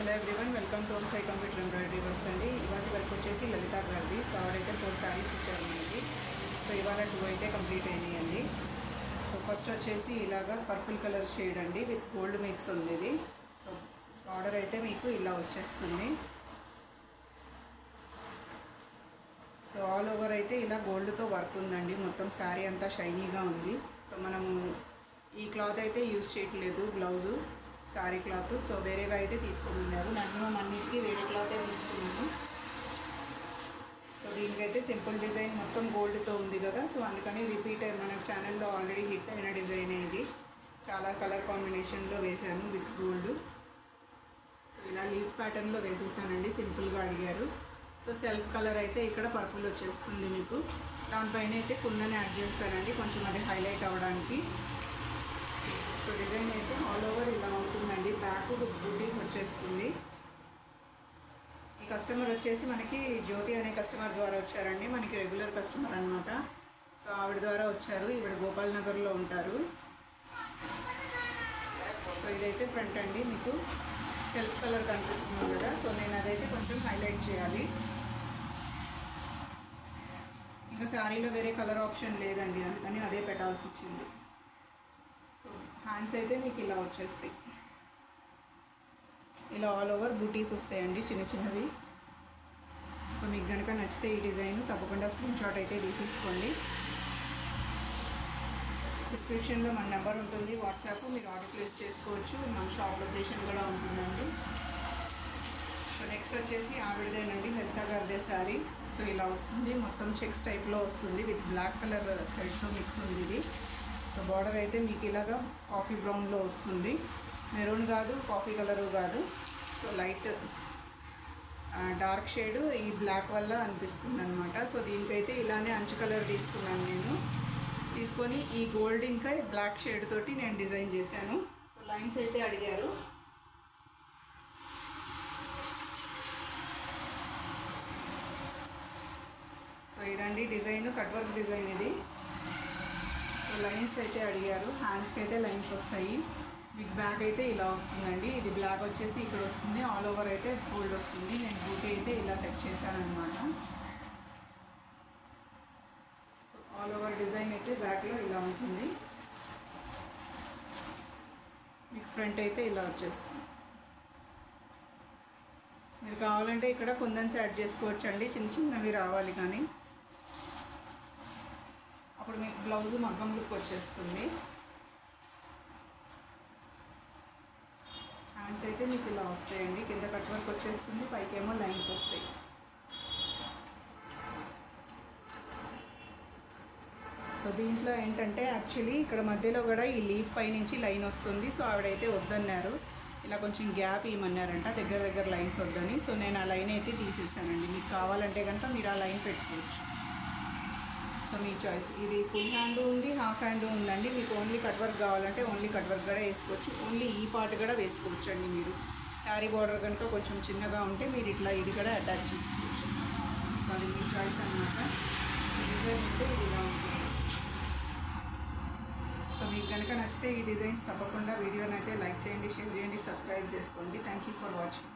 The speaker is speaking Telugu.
Hello everyone, welcome to Sai computer embroidery works అండి. ఇవాళ వర్క్ వచ్చేసి లలిత గారిది. సో ఆవిడైతే 4 శారీస్ ఇచ్చారు మనకి. సో ఇవాళ 2 అయితే కంప్లీట్ అయినాయండి. సో ఫస్ట్ వచ్చేసి ఇలాగా పర్పుల్ కలర్ షేడ్ అండి, విత్ గోల్డ్ మిక్స్ ఉంది ఇది. సో బార్డర్ అయితే మీకు ఇలా వచ్చేస్తుంది. సో ఆల్ ఓవర్ అయితే ఇలా గోల్డ్తో వర్క్ ఉందండి. మొత్తం శారీ అంతా షైనీగా ఉంది. సో మనము ఈ క్లాత్ అయితే యూజ్ చేయట్లేదు, బ్లౌజు శారీ క్లాత్. సో వేరేగా అయితే తీసుకున్నారు. మ్యాక్సిమం అన్నిటికీ వేరే క్లాతే తీసుకున్నాను. సో దీనికైతే సింపుల్ డిజైన్ మొత్తం గోల్డ్తో ఉంది కదా, సో అందుకని రిపీట్ మన ఛానల్లో ఆల్రెడీ హిట్ అయిన డిజైన్ ఇది. చాలా కలర్ కాంబినేషన్లో వేశాను విత్ గోల్డ్. సో ఇలా లీఫ్ ప్యాటర్న్లో వేసేసానండి, సింపుల్గా అడిగారు. సో సెల్ఫ్ కలర్ అయితే ఇక్కడ పర్పుల్ వచ్చేస్తుంది మీకు. దానిపైన అయితే కుందని యాడ్ చేస్తానండి, కొంచెం అది హైలైట్ అవ్వడానికి. సో డిజైన్ అయితే ఆల్ ఓవర్ ఇలా ఉంటుందండి. బ్యాక్ బూటీస్ వచ్చేస్తుంది. ఈ కస్టమర్ వచ్చేసి మనకి జ్యోతి అనే కస్టమర్ ద్వారా వచ్చారండి, మనకి రెగ్యులర్ కస్టమర్ అనమాట. సో ఆవిడ ద్వారా వచ్చారు. ఈవిడ గోపాల్ నగర్లో ఉంటారు. సో ఇదైతే ఫ్రంట్ అండి, మీకు సెల్ఫ్ కలర్ కనిపిస్తుంది కదా. సో నేను అదైతే కొంచెం హైలైట్ చేయాలి. ఇంకా శారీలో వేరే కలర్ ఆప్షన్ లేదండి, అందుకని అదే పెట్టాల్సి వచ్చింది. సో హ్యాండ్స్ అయితే మీకు ఇలా వచ్చేస్తాయి. ఇలా ఆల్ ఓవర్ బూటీస్ వస్తాయండి, చిన్న చిన్నవి. సో మీకు కనుక నచ్చితే ఈ డిజైన్ తప్పకుండా స్క్రీన్ షాట్ అయితే తీసుకోండి. డిస్క్రిప్షన్లో మన నెంబర్ ఉంటుంది, వాట్సాప్, మీరు ఆర్డర్ ప్లేస్ చేసుకోవచ్చు. మన షాప్ లొకేషన్ కూడా ఉంటుందండి. సో నెక్స్ట్ వచ్చేసి ఆవిడదేనండి, లలిత గారిదే శారీ. సో ఇలా వస్తుంది, మొత్తం చెక్స్ టైప్లో వస్తుంది, విత్ బ్లాక్ కలర్ థ్రెడ్తో మిక్స్ ఉంది ఇది. సో బార్డర్ అయితే మీకు ఇలాగా కాఫీ బ్రౌన్లో వస్తుంది, మెరూన్ కాదు, కాఫీ కలరు కాదు. సో లైట్ డార్క్ షేడ్ ఈ బ్లాక్ వల్ల అనిపిస్తుంది అనమాట. సో దీనికైతే ఇలానే అంచు కలర్ తీసుకున్నాను నేను. తీసుకొని ఈ గోల్డ్ ఇంకా బ్లాక్ షేడ్ తోటి నేను డిజైన్ చేశాను. సో లైన్స్ అయితే అడిగారు. సో ఇదండి డిజైన్, కట్ వర్క్ డిజైన్ ఇది. సో లైన్స్ అయితే అడిగారు. హ్యాండ్స్కి అయితే లైన్స్ వస్తాయి. బిగ్ బ్యాక్ అయితే ఇలా వస్తుందండి. ఇది బ్లాక్ వచ్చేసి ఇక్కడ వస్తుంది, ఆల్ ఓవర్ అయితే గోల్డ్ వస్తుంది. నేను బూటీ అయితే ఇలా సెట్ చేశాను అనమాట. సో ఆల్ ఓవర్ డిజైన్ అయితే బ్యాక్లో ఇలా ఉంటుంది. మీకు ఫ్రంట్ అయితే ఇలా వచ్చేస్తుంది. మీరు కావాలంటే ఇక్కడ కుందన్స్ యాడ్ చేసుకోవచ్చు అండి, చిన్న చిన్నవి రావాలి కానీ. అప్పుడు మీకు బ్లౌజ్ మగ్గం లుక్ వచ్చేస్తుంది. హ్యాండ్స్ అయితే మీకు ఇలా వస్తాయండి, కింద కట్ వర్క్ వచ్చేస్తుంది, పైకేమో లైన్స్ వస్తాయి. సో దీంట్లో ఏంటంటే యాక్చువల్లీ ఇక్కడ మధ్యలో కూడా ఈ లీఫ్ పై నుంచి లైన్ వస్తుంది. సో ఆవిడైతే వద్దన్నారు, ఇలా కొంచెం గ్యాప్ ఇవ్వమన్నారంట, దగ్గర దగ్గర లైన్స్ వద్దని. సో నేను ఆ లైన్ అయితే తీసేసానండి. మీకు కావాలంటే కనుక మీరు ఆ లైన్ పెట్టుకోవచ్చు. సో మీ చాయిస్. ఇది ఫుల్ హ్యాండ్ ఉంది, హాఫ్ హ్యాండ్ ఉందండి. మీకు ఓన్లీ కట్ వర్క్ కావాలంటే ఓన్లీ కట్ వర్క్ కూడా వేసుకోవచ్చు, ఓన్లీ ఈ పార్ట్ కూడా వేసుకోవచ్చు అండి. మీరు శారీ బార్డర్ కనుక కొంచెం చిన్నగా ఉంటే మీరు ఇట్లా ఇది కూడా అటాచ్ చేసుకోవచ్చు. సో అది మీ చాయిస్ అనమాట. డిజైన్ అయితే ఇదిగా ఉంటుంది. సో మీకు కనుక నచ్చితే ఈ డిజైన్స్ తప్పకుండా వీడియోని అయితే లైక్ చేయండి, షేర్ చేయండి, సబ్స్క్రైబ్ చేసుకోండి. Thank you for watching.